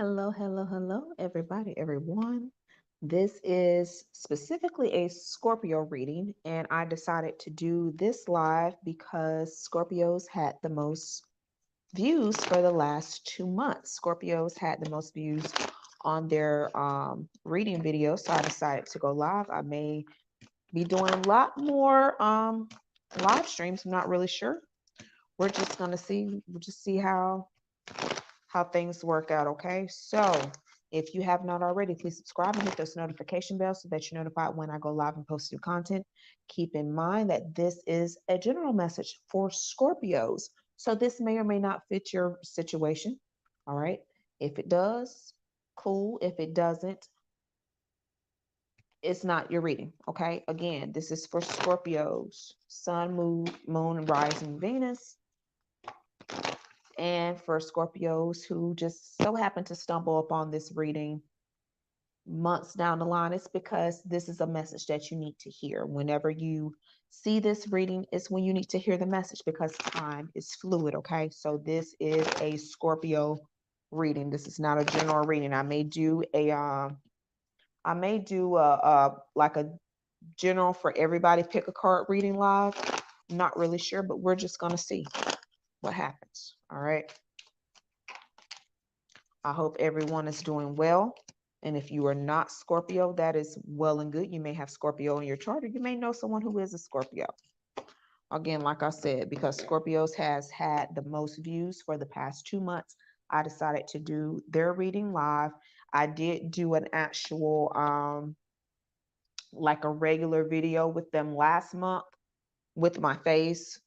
Hello, hello, hello, everybody, everyone. This is specifically a Scorpio reading, and I decided to do this live because Scorpios had the most views for the last 2 months. Scorpios had the most views on their reading videos, so I decided to go live. I may be doing a lot more live streams. I'm not really sure. We're just gonna see. We'll just see how things work out. Okay, so if you have not already, please subscribe and hit those notification bells so that you're notified when I go live and post new content. Keep in mind that this is a general message for Scorpios, so this may or may not fit your situation. All right, if it does, cool. If it doesn't, it's not your reading. Okay, again, this is for Scorpios, sun, moon, and rising Venus, and for Scorpios who just so happen to stumble upon this reading months down the line. It's because this is a message that you need to hear. Whenever you see this reading, it's when you need to hear the message because time is fluid. Okay, so this is a Scorpio reading. This is not a general reading. I may do a like a general for everybody pick a card reading live. I'm not really sure, but we're just gonna see what happens. All right. I hope everyone is doing well. And if you are not Scorpio, that is well and good. You may have Scorpio in your chart, or you may know someone who is a Scorpio. Again, like I said, because Scorpios has had the most views for the past 2 months, I decided to do their reading live. I did do an actual like a regular video with them last month with my face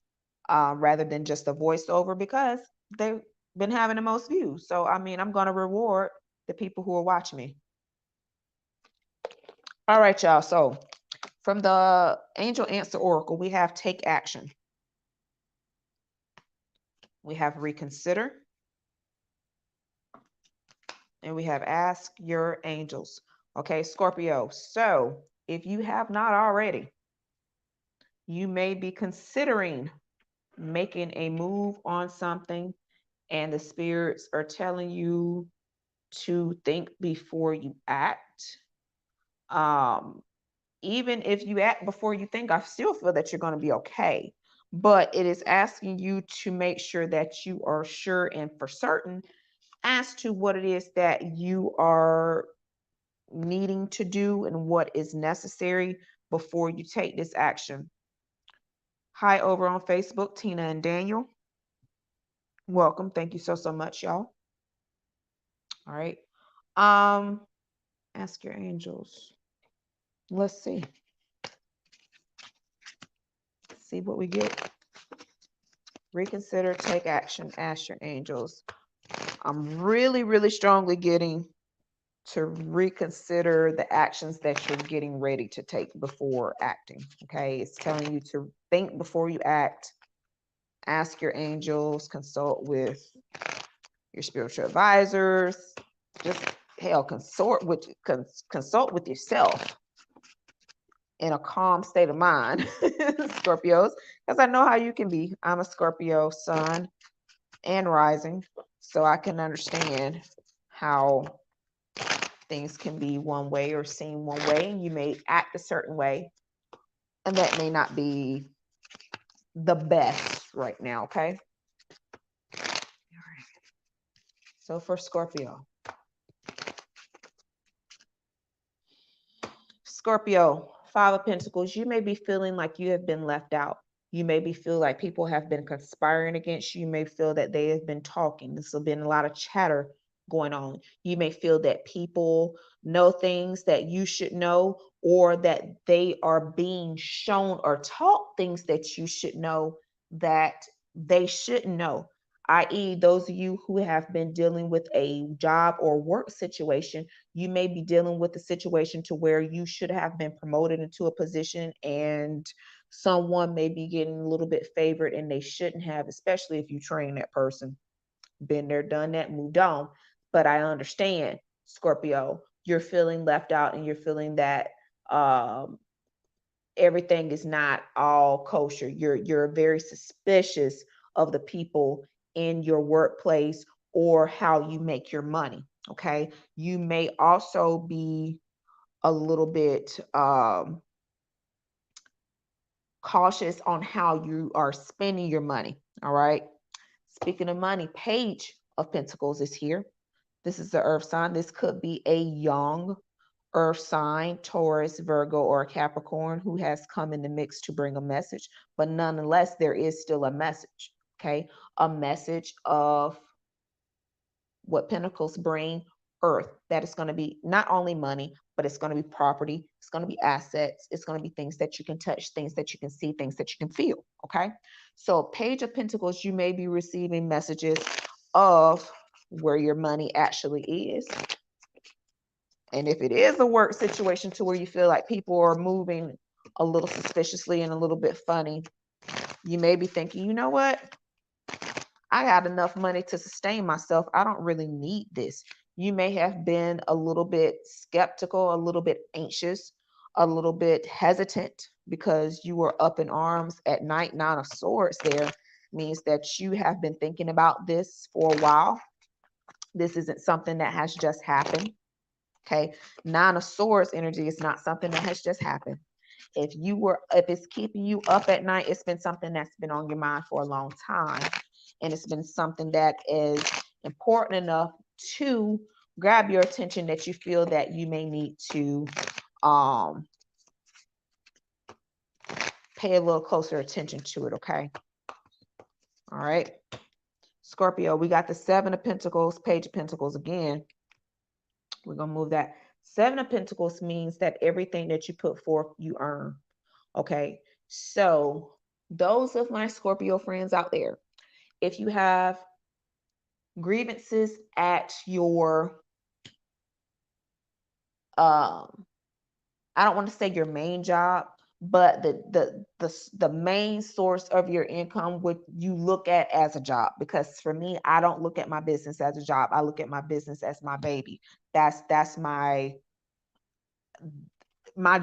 rather than just a voiceover because they've been having the most views. So, I mean, I'm going to reward the people who are watching me. All right, y'all. So, from the Angel Answer Oracle, we have take action. We have reconsider. And we have ask your angels. Okay, Scorpio. So, if you have not already, you may be considering making a move on something, and the spirits are telling you to think before you act. Um, Even if you act before you think, I still feel that you're going to be okay. But it is asking you to make sure that you are sure and for certain as to what it is that you are needing to do and what is necessary before you take this action. Hi, over on Facebook, Tina and Daniel. Welcome. Thank you so much, y'all. All right. Um, Ask your angels. Let's see. See what we get. Reconsider, take action, ask your angels. I'm really strongly getting to reconsider the actions that you're getting ready to take before acting. Okay. It's telling you to think before you act, ask your angels, consult with your spiritual advisors, just hell, consult with yourself in a calm state of mind, Scorpios, because I know how you can be. I'm a Scorpio sun and rising, so I can understand how things can be one way or seem one way, and you may act a certain way, and that may not be the best right now. Okay. All right. So for Scorpio, Five of Pentacles, you may be feeling like you have been left out. You maybe feel like people have been conspiring against you. You may feel that they have been talking. This has been a lot of chatter going on. You may feel that people know things that you should know, or that they are being shown or taught things that you should know that they shouldn't know, i.e., those of you who have been dealing with a job or work situation. You may be dealing with a situation to where you should have been promoted into a position, and someone may be getting a little bit favored and they shouldn't have, especially if you train that person. Been there, done that, moved on. But I understand, Scorpio, you're feeling left out and you're feeling that um, everything is not all kosher. You're very suspicious of the people in your workplace or how you make your money. Okay. You may also be a little bit cautious on how you are spending your money. All right. Speaking of money, Page of Pentacles is here. This is the earth sign. This could be a young earth sign, Taurus, Virgo, or Capricorn, who has come in the mix to bring a message. But nonetheless, there is still a message. Okay. A message of what Pentacles bring, earth. That is going to be not only money, but it's going to be property. It's going to be assets. It's going to be things that you can touch, things that you can see, things that you can feel. Okay. So, Page of Pentacles, you may be receiving messages of where your money actually is. And if it is a work situation to where you feel like people are moving a little suspiciously and a little bit funny, you may be thinking, you know what? I got enough money to sustain myself. I don't really need this. You may have been a little bit skeptical, a little bit anxious, a little bit hesitant because you were up in arms at night. Nine of Swords there means that you have been thinking about this for a while. This isn't something that has just happened. Okay. Nine of Swords energy is not something that has just happened. If it's keeping you up at night, it's been something that's been on your mind for a long time. And it's been something that is important enough to grab your attention that you feel that you may need to pay a little closer attention to it. Okay. All right. Scorpio, we got the Seven of Pentacles, Page of Pentacles again. We're going to move that. Seven of Pentacles means that everything that you put forth, you earn. Okay. So those of my Scorpio friends out there, if you have grievances at your, I don't want to say your main job, but the main source of your income, what you look at as a job. Because for me, I don't look at my business as a job. I look at my business as my baby. That's my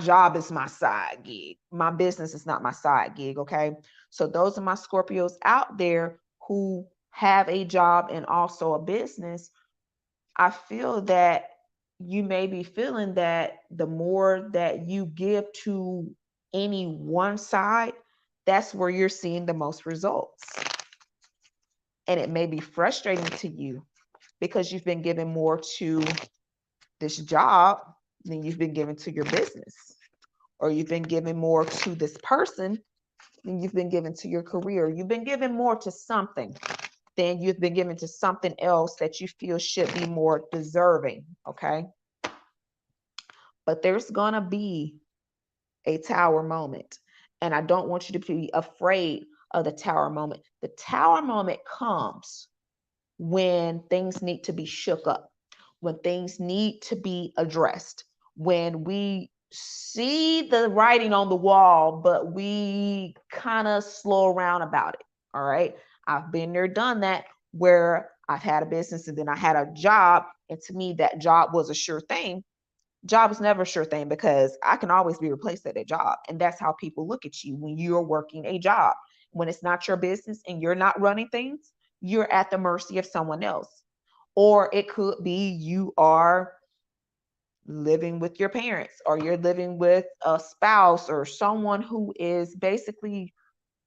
job is my side gig. My business is not my side gig. Okay. So those are my Scorpios out there who have a job and also a business. I feel that you may be feeling that the more that you give to any one side, that's where you're seeing the most results. And it may be frustrating to you because you've been giving more to this job than you've been giving to your business, or you've been giving more to this person than you've been giving to your career. You've been giving more to something than you've been giving to something else that you feel should be more deserving. Okay. But there's going to be a tower moment. And I don't want you to be afraid of the tower moment. The tower moment comes when things need to be shook up, when things need to be addressed, when we see the writing on the wall, but we kind of slow around about it. All right. I've been there, done that, where I've had a business and then I had a job. And to me, that job was a sure thing. Job is never a sure thing because I can always be replaced at a job. And that's how people look at you when you're working a job. When it's not your business and you're not running things, you're at the mercy of someone else. Or it could be you are living with your parents, or you're living with a spouse or someone who is basically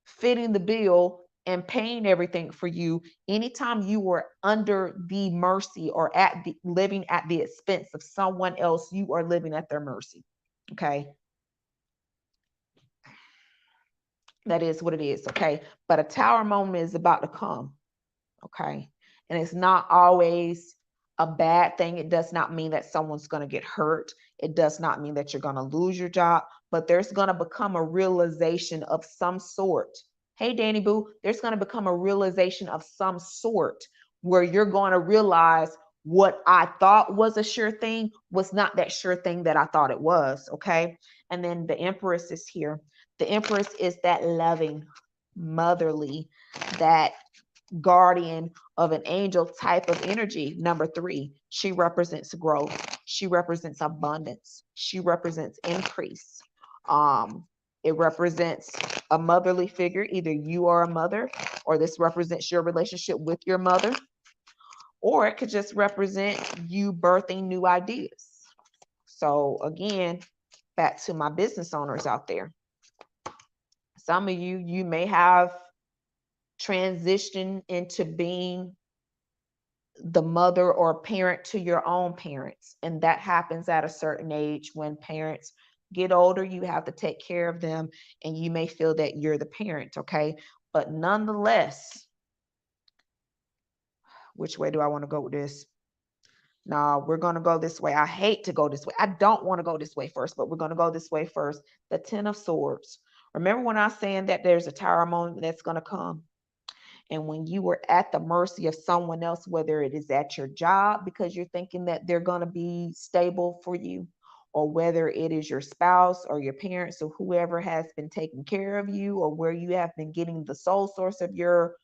fitting the bill and paying everything for you. Anytime you were under the mercy or at the living at the expense of someone else, you are living at their mercy. Okay. That is what it is. Okay. But a tower moment is about to come. Okay. And it's not always a bad thing. It does not mean that someone's going to get hurt. It does not mean that you're going to lose your job, but there's going to become a realization of some sort. Hey, Danny Boo, there's going to become a realization of some sort where you're going to realize what I thought was a sure thing was not that sure thing that I thought it was. Okay. And then the Empress is here. The Empress is that loving, motherly, that guardian of an angel type of energy. Number 3, she represents growth. She represents abundance. She represents increase. It represents a motherly figure. Either you are a mother or this represents your relationship with your mother. or it could just represent you birthing new ideas. So again, back to my business owners out there. Some of you, you may have transitioned into being the mother or parent to your own parents. And that happens at a certain age. When parents get older, you have to take care of them, and you may feel that you're the parent, okay? But nonetheless, which way do I want to go with this? No, we're going to go this way. I hate to go this way. I don't want to go this way first, but we're going to go this way first. The Ten of Swords. Remember when I was saying that there's a tower moment that's going to come? And when you were at the mercy of someone else, whether it is at your job because you're thinking that they're going to be stable for you, or whether it is your spouse or your parents or whoever has been taking care of you, or where you have been getting the sole source of your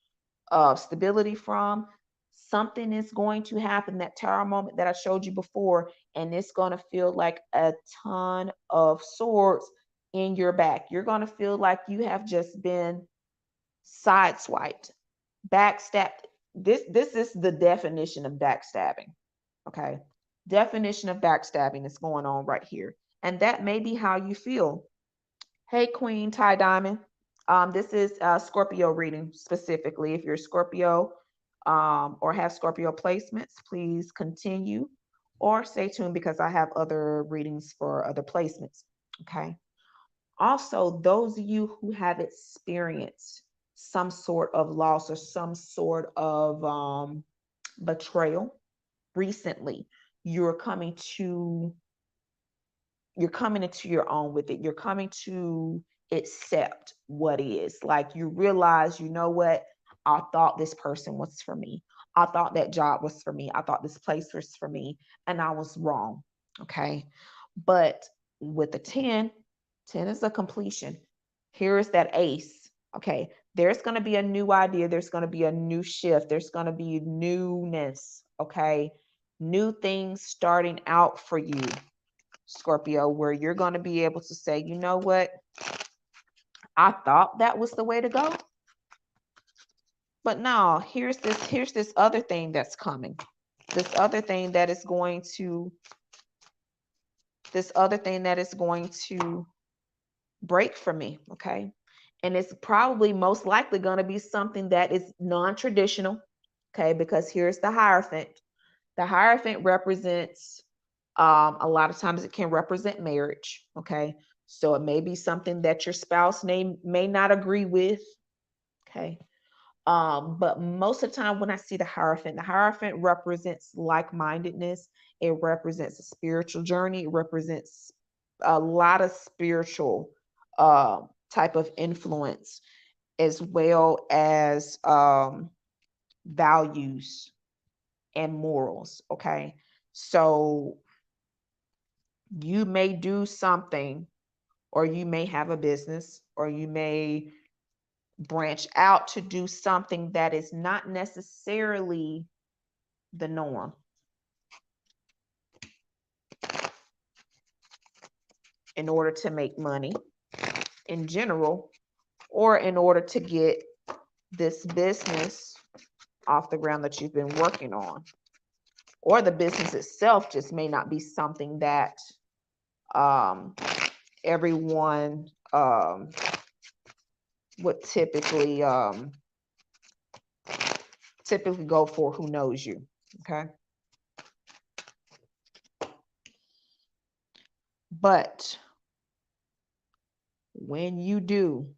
stability from, something is going to happen, that tower moment that I showed you before, and it's going to feel like a ton of swords in your back. You're going to feel like you have just been sideswiped, backstabbed. This is the definition of backstabbing. Okay. Definition of backstabbing is going on right here. And that may be how you feel. Hey, Queen Ty Diamond. This is a Scorpio reading specifically. If you're Scorpio or have Scorpio placements, please continue or stay tuned because I have other readings for other placements. Okay. Also, those of you who have experienced some sort of loss or some sort of betrayal recently, you're coming into your own with it. You're coming to accept what is. Like, you realize, you know what? I thought this person was for me. I thought that job was for me. I thought this place was for me, and I was wrong. Okay. But with the 10 is a completion. Here is that ace. Okay. There's going to be a new idea. There's going to be a new shift. There's going to be newness. Okay. New things starting out for you, Scorpio, where you're going to be able to say, you know what? I thought that was the way to go. But no, here's this other thing that's coming. This other thing that is going to break for me, okay? And it's probably most likely going to be something that is non-traditional, okay? Because here's the Hierophant. The Hierophant represents, a lot of times it can represent marriage, okay? So it may be something that your spouse may not agree with, okay? But most of the time when I see the Hierophant represents like-mindedness. It represents a spiritual journey. It represents a lot of spiritual type of influence, as well as values and morals. Okay. So you may do something, or you may have a business, or you may branch out to do something that is not necessarily the norm. In order to make money in general, or in order to get this business off the ground that you've been working on. Or the business itself just may not be something that everyone would typically go for, who knows you. Okay. But when you do,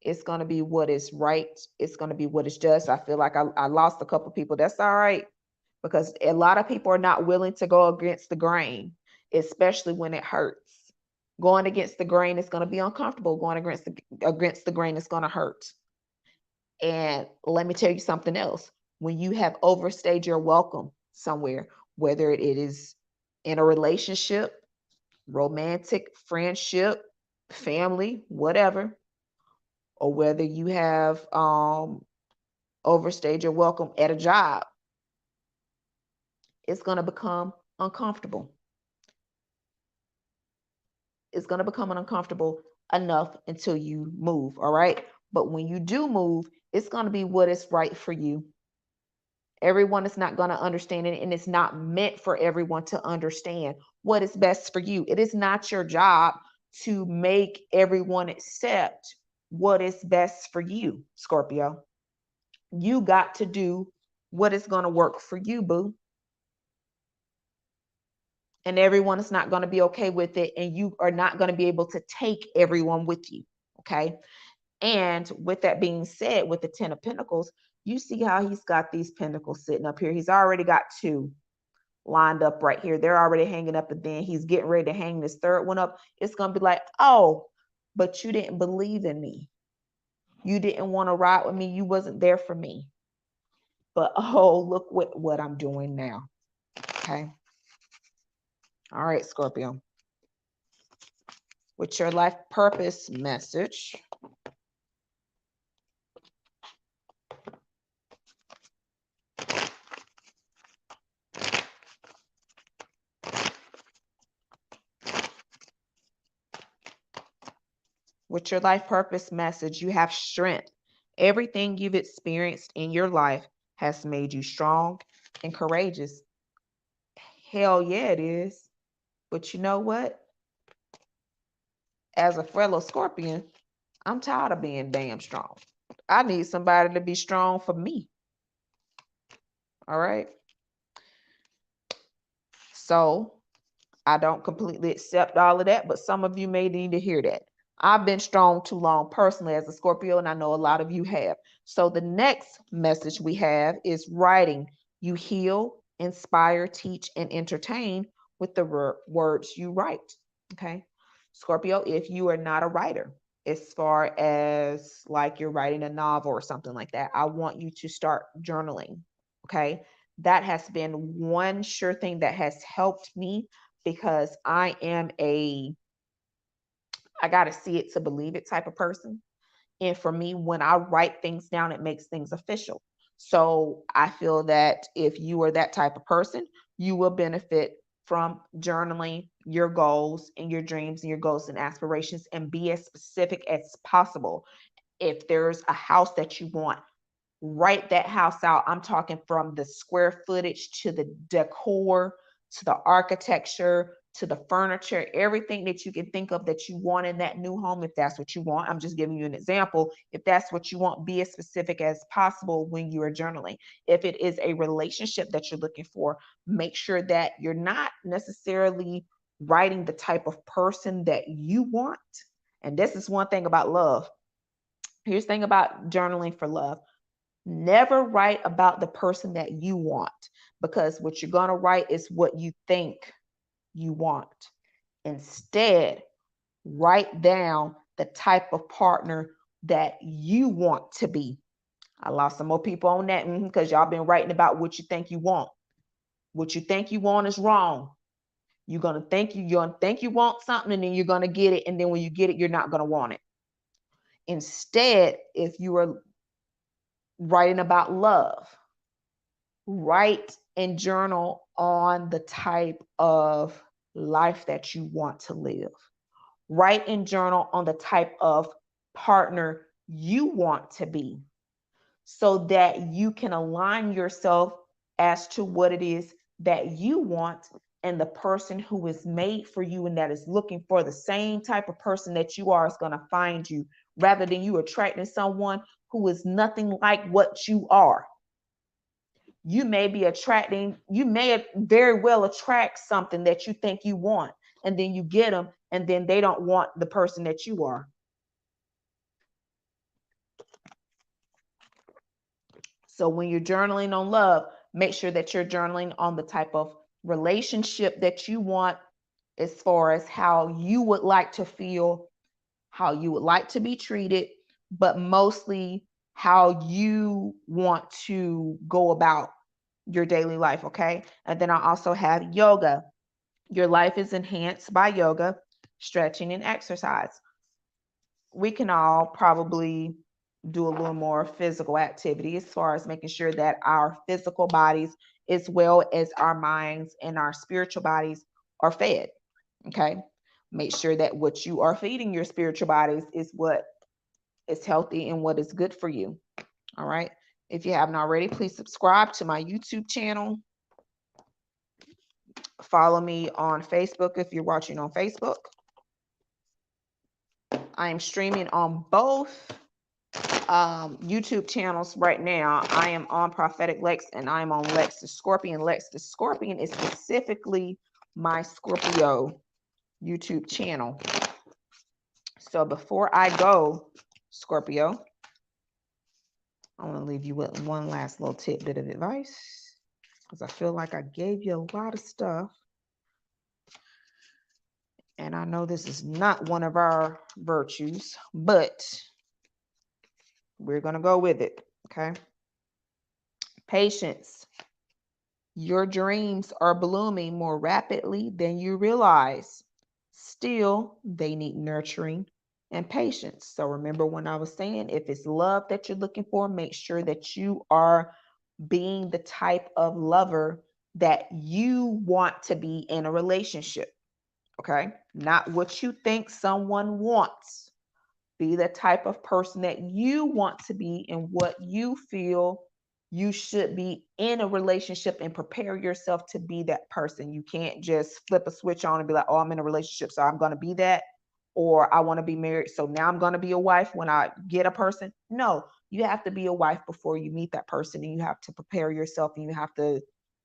it's going to be what is right. It's going to be what is just. I feel like I lost a couple people. That's all right, because a lot of people are not willing to go against the grain, especially when it hurts. Going against the grain is going to be uncomfortable. Going against the grain is going to hurt. And let me tell you something else. When you have overstayed your welcome somewhere, whether it is in a relationship, romantic, friendship, family, whatever, or whether you have overstayed your welcome at a job, it's going to become uncomfortable. It's going to become uncomfortable enough until you move, all right? But when you do move, it's going to be what is right for you. Everyone is not going to understand it, and it's not meant for everyone to understand what is best for you. It is not your job to make everyone accept what is best for you, Scorpio. You got to do what is going to work for you, boo. And everyone is not going to be okay with it, and you are not going to be able to take everyone with you, okay? And with that being said, with the 10 of Pentacles, you see how he's got these pentacles sitting up here. He's already got 2 lined up right here. They're already hanging up, and then he's getting ready to hang this 3rd one up. It's going to be like, oh, but you didn't believe in me. You didn't want to ride with me. You wasn't there for me. But, oh, look what I'm doing now. Okay. All right, Scorpio. With your life purpose message, with your life purpose message, you have strength. Everything you've experienced in your life has made you strong and courageous. Hell yeah, it is. But you know what? As a fellow Scorpion, I'm tired of being damn strong. I need somebody to be strong for me. All right. So I don't completely accept all of that, but some of you may need to hear that. I've been strong too long personally as a Scorpio, and I know a lot of you have. So the next message we have is writing. You heal, inspire, teach, and entertain with the words you write. Okay. Scorpio, if you are not a writer, as far as like you're writing a novel or something like that, I want you to start journaling. Okay. That has been one sure thing that has helped me, because I am I got to see it to believe it type of person. And for me, when I write things down, it makes things official. So I feel that if you are that type of person, you will benefit from journaling your goals and your dreams and your goals and aspirations, and be as specific as possible. If there's a house that you want, write that house out. I'm talking from the square footage to the decor to the architecture to the furniture, everything that you can think of that you want in that new home. If that's what you want, I'm just giving you an example. If that's what you want, be as specific as possible when you are journaling. If it is a relationship that you're looking for, make sure that you're not necessarily writing the type of person that you want. And this is one thing about love. Here's the thing about journaling for love. Never write about the person that you want, because what you're going to write is what you think you want. Instead, write down the type of partner that you want to be. I lost some more people on that because y'all been writing about what you think you want. What you think you want is wrong. You're gonna think you want something, and then you're gonna get it, and then when you get it, you're not gonna want it. Instead, if you are writing about love, write and journal on the type of life that you want to live. Write and journal on the type of partner you want to be, so that you can align yourself as to what it is that you want, and the person who is made for you and that is looking for the same type of person that you are is going to find you, rather than you attracting someone who is nothing like what you are. You may very well attract something that you think you want, and then you get them, and then they don't want the person that you are. So when you're journaling on love, make sure that you're journaling on the type of relationship that you want, as far as how you would like to feel, how you would like to be treated, but mostly how you want to go about your daily life, okay? And then I also have yoga. Your life is enhanced by yoga, stretching, and exercise. We can all probably do a little more physical activity, as far as making sure that our physical bodies, as well as our minds and our spiritual bodies, are fed. Okay. Make sure that what you are feeding your spiritual bodies is what is healthy and what is good for you. All right. If you haven't already, please subscribe to my YouTube channel. Follow me on Facebook if you're watching on Facebook. I am streaming on both YouTube channels right now. I am on Prophetic Lex and I am on Lex the Scorpion. Lex the Scorpion is specifically my Scorpio YouTube channel. So before I go, Scorpio, I want to leave you with one last little tidbit of advice, because I feel like I gave you a lot of stuff. And I know this is not one of our virtues, but we're going to go with it. Okay. Patience. Your dreams are blooming more rapidly than you realize. Still, they need nurturing and patience. So remember when I was saying, if it's love that you're looking for, make sure that you are being the type of lover that you want to be in a relationship. Okay? Not what you think someone wants. Be the type of person that you want to be and what you feel you should be in a relationship, and prepare yourself to be that person. You can't just flip a switch on and be like, oh, I'm in a relationship, so I'm going to be that. Or I want to be married, so now I'm going to be a wife when I get a person. No, you have to be a wife before you meet that person, and you have to prepare yourself, and you have to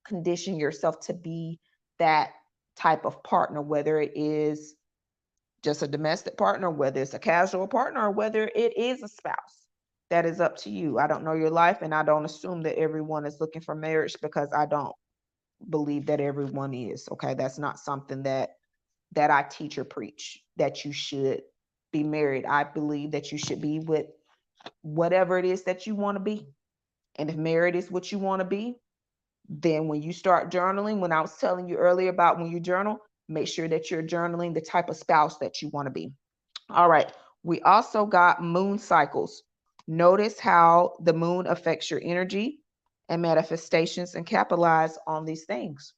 condition yourself to be that type of partner, whether it is just a domestic partner, whether it's a casual partner, or whether it is a spouse. That is up to you. I don't know your life, and I don't assume that everyone is looking for marriage, because I don't believe that everyone is. Okay, that's not something that I teach or preach, that you should be married. I believe that you should be with whatever it is that you want to be. And if married is what you want to be, then when you start journaling, when I was telling you earlier about when you journal, make sure that you're journaling the type of spouse that you want to be. All right. We also got moon cycles. Notice how the moon affects your energy and manifestations, and capitalize on these things.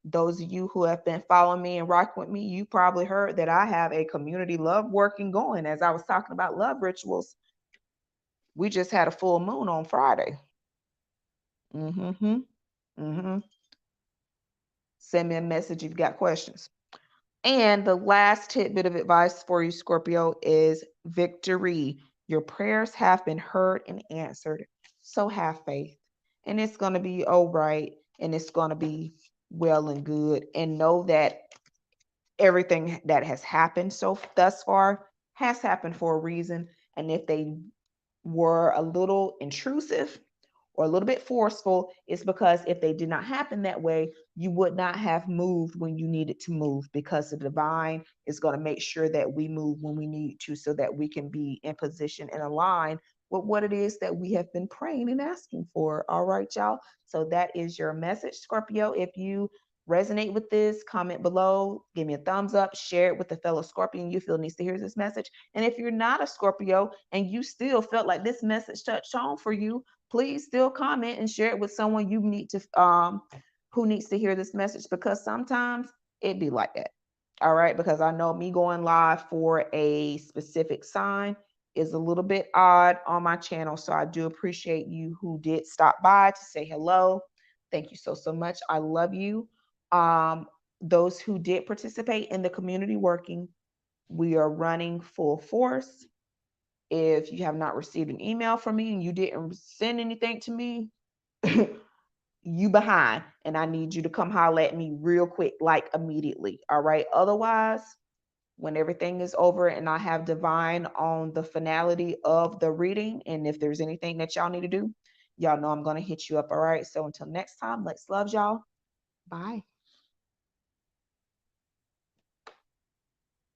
Those of you who have been following me and rocking with me, you probably heard that I have a community love working going. As I was talking about love rituals, we just had a full moon on Friday. Send me a message if you've got questions. And the last tidbit of advice for you, Scorpio, is victory. Your prayers have been heard and answered. So have faith. And it's going to be all right. And it's going to be well and good. And know that everything that has happened so thus far has happened for a reason. And if they were a little intrusive or a little bit forceful, it's because if they did not happen that way, you would not have moved when you needed to move, because the divine is going to make sure that we move when we need to, so that we can be in position and align with what it is that we have been praying and asking for. All right, y'all. So that is your message, Scorpio. If you resonate with this, comment below, give me a thumbs up, share it with a fellow Scorpion you feel needs to hear this message. And if you're not a Scorpio and you still felt like this message touched home for you, please still comment and share it with someone you need to who needs to hear this message, because sometimes it be like that. All right, because I know me going live for a specific sign is a little bit odd on my channel. So I do appreciate you who did stop by to say hello. Thank you so much. I love you. Those who did participate in the community working, we are running full force. If you have not received an email from me and you didn't send anything to me, you behind, and I need you to come holler at me real quick, like immediately. All right. Otherwise, when everything is over and I have divine on the finality of the reading, and if there's anything that y'all need to do, y'all know I'm going to hit you up. All right. So until next time, let's love y'all. Bye.